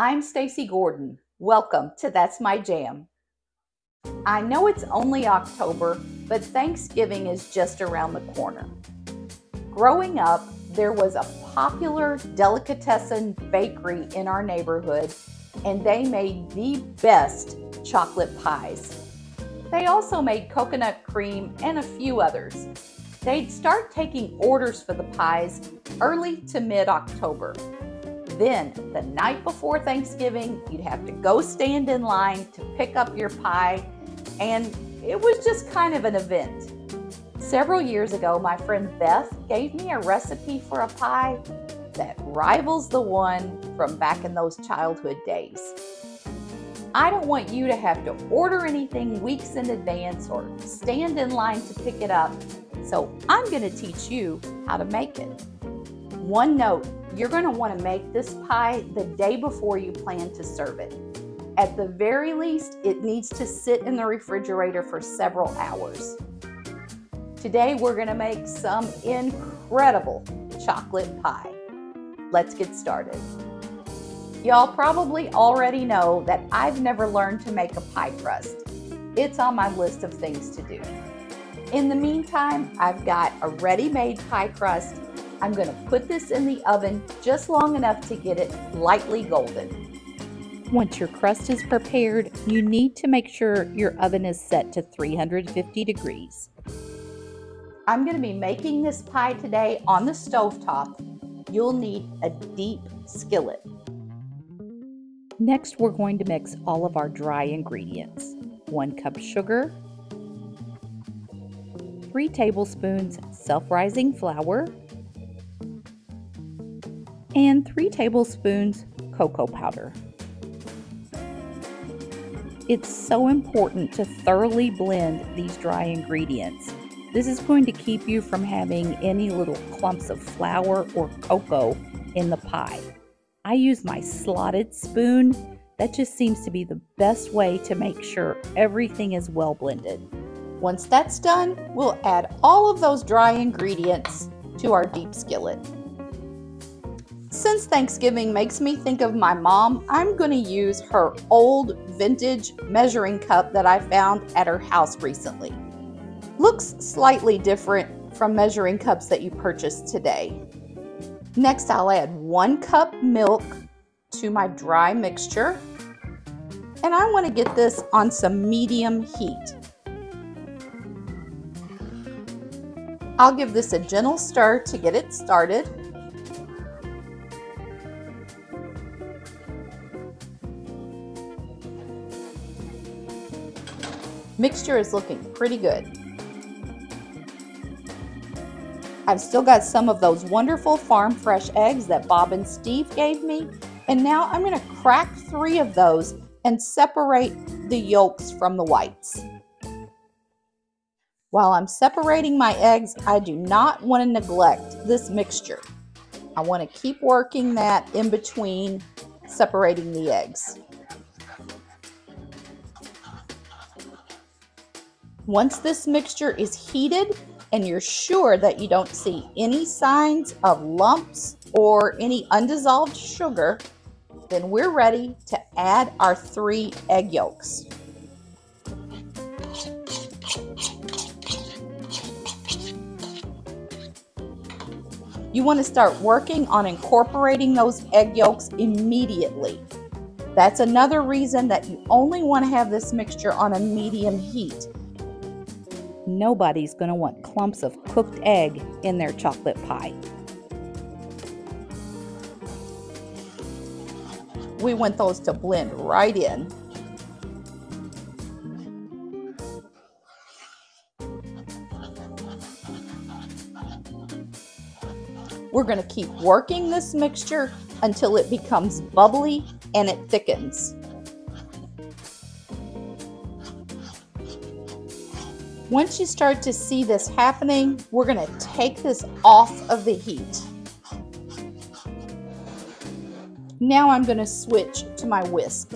I'm Stacy Gordon. Welcome to That's My Jam. I know it's only October, but Thanksgiving is just around the corner. Growing up, there was a popular delicatessen bakery in our neighborhood, and they made the best chocolate pies. They also made coconut cream and a few others. They'd start taking orders for the pies early to mid-October. Then, the night before Thanksgiving, you'd have to go stand in line to pick up your pie, and it was just kind of an event. Several years ago, my friend Beth gave me a recipe for a pie that rivals the one from back in those childhood days. I don't want you to have to order anything weeks in advance or stand in line to pick it up, so I'm going to teach you how to make it. One note, you're going to want to make this pie the day before you plan to serve it. At the very least, it needs to sit in the refrigerator for several hours. Today, we're going to make some incredible chocolate pie. Let's get started. Y'all probably already know that I've never learned to make a pie crust. It's on my list of things to do. In the meantime, I've got a ready-made pie crust. I'm going to put this in the oven just long enough to get it lightly golden. Once your crust is prepared, you need to make sure your oven is set to 350 degrees. I'm going to be making this pie today on the stovetop. You'll need a deep skillet. Next, we're going to mix all of our dry ingredients. 1 cup sugar, 3 tablespoons self-rising flour, and 3 tablespoons cocoa powder. It's so important to thoroughly blend these dry ingredients. This is going to keep you from having any little clumps of flour or cocoa in the pie. I use my slotted spoon. That just seems to be the best way to make sure everything is well blended. Once that's done, we'll add all of those dry ingredients to our deep skillet. Since Thanksgiving makes me think of my mom, I'm going to use her old vintage measuring cup that I found at her house recently. Looks slightly different from measuring cups that you purchase today. Next, I'll add 1 cup milk to my dry mixture, and I want to get this on some medium heat. I'll give this a gentle stir to get it started. Mixture is looking pretty good. I've still got some of those wonderful farm fresh eggs that Bob and Steve gave me, and now I'm going to crack 3 of those and separate the yolks from the whites. While I'm separating my eggs, I do not want to neglect this mixture. I want to keep working that in between separating the eggs. Once this mixture is heated and you're sure that you don't see any signs of lumps or any undissolved sugar, then we're ready to add our 3 egg yolks. You want to start working on incorporating those egg yolks immediately. That's another reason that you only want to have this mixture on a medium heat. Nobody's going to want clumps of cooked egg in their chocolate pie. We want those to blend right in. We're going to keep working this mixture until it becomes bubbly and it thickens. Once you start to see this happening, we're going to take this off of the heat. Now I'm going to switch to my whisk.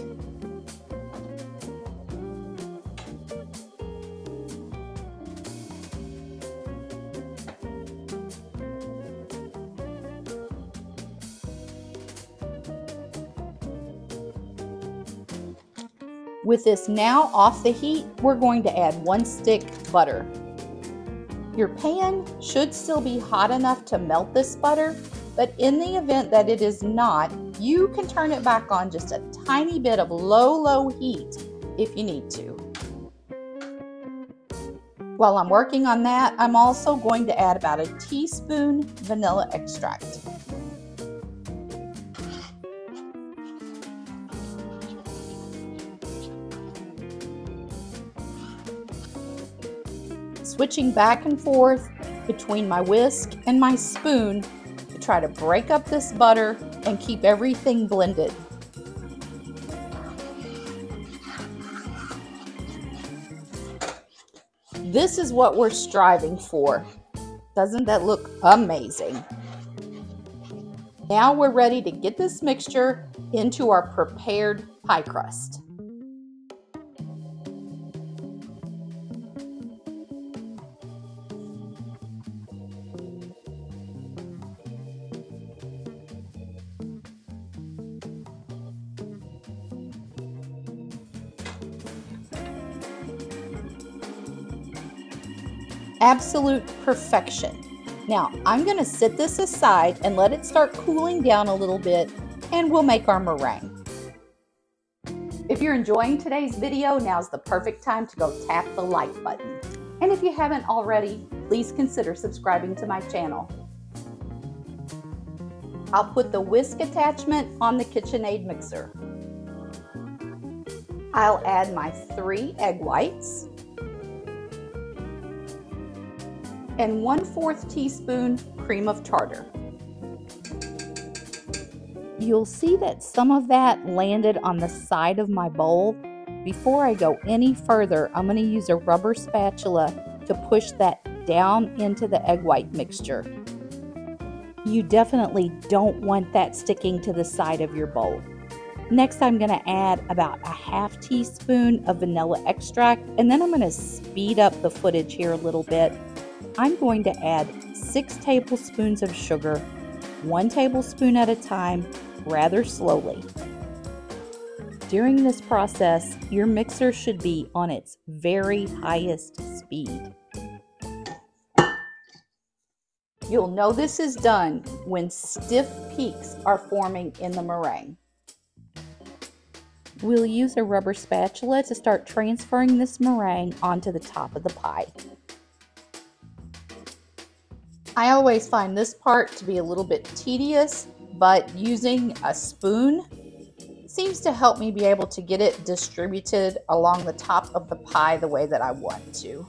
With this now off the heat, we're going to add 1 stick butter. Your pan should still be hot enough to melt this butter, but in the event that it is not, you can turn it back on just a tiny bit of low heat if you need to. While I'm working on that, I'm also going to add about a teaspoon vanilla extract. Switching back and forth between my whisk and my spoon to try to break up this butter and keep everything blended. This is what we're striving for. Doesn't that look amazing? Now we're ready to get this mixture into our prepared pie crust. Absolute perfection. Now I'm going to set this aside and let it start cooling down a little bit, and we'll make our meringue. If you're enjoying today's video, now's the perfect time to go tap the like button. And if you haven't already, please consider subscribing to my channel. I'll put the whisk attachment on the KitchenAid mixer. I'll add my 3 egg whites and 1/4 teaspoon cream of tartar. You'll see that some of that landed on the side of my bowl. Before I go any further, I'm going to use a rubber spatula to push that down into the egg white mixture. You definitely don't want that sticking to the side of your bowl. Next, I'm going to add about a 1/2 teaspoon of vanilla extract, and then I'm going to speed up the footage here a little bit. I'm going to add 6 tablespoons of sugar, 1 tablespoon at a time, rather slowly. During this process, your mixer should be on its very highest speed. You'll know this is done when stiff peaks are forming in the meringue. We'll use a rubber spatula to start transferring this meringue onto the top of the pie. I always find this part to be a little bit tedious, but using a spoon seems to help me be able to get it distributed along the top of the pie the way that I want to.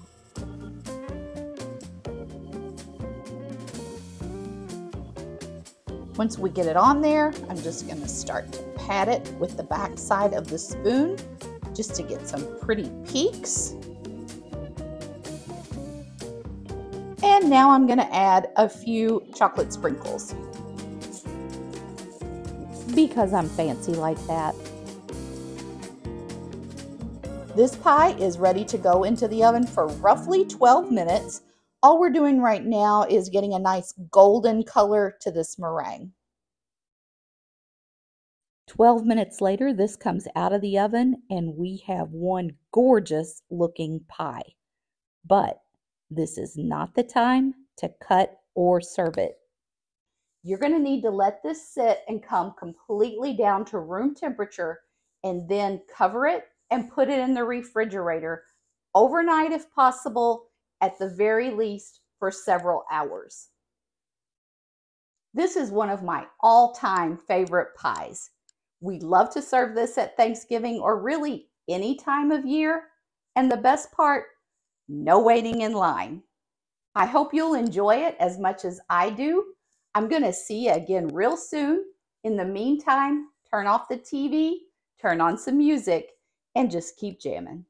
Once we get it on there, I'm just going to start to pat it with the back side of the spoon just to get some pretty peaks. And now I'm going to add a few chocolate sprinkles because I'm fancy like that. This pie is ready to go into the oven for roughly 12 minutes. All we're doing right now is getting a nice golden color to this meringue. 12 minutes later, this comes out of the oven and we have one gorgeous looking pie. But this is not the time to cut or serve it. You're going to need to let this sit and come completely down to room temperature, and then cover it and put it in the refrigerator overnight if possible, at the very least for several hours. This is one of my all-time favorite pies. We love to serve this at Thanksgiving or really any time of year. And the best part, no waiting in line. I hope you'll enjoy it as much as I do. I'm going to see you again real soon. In the meantime, turn off the TV, turn on some music, and just keep jamming.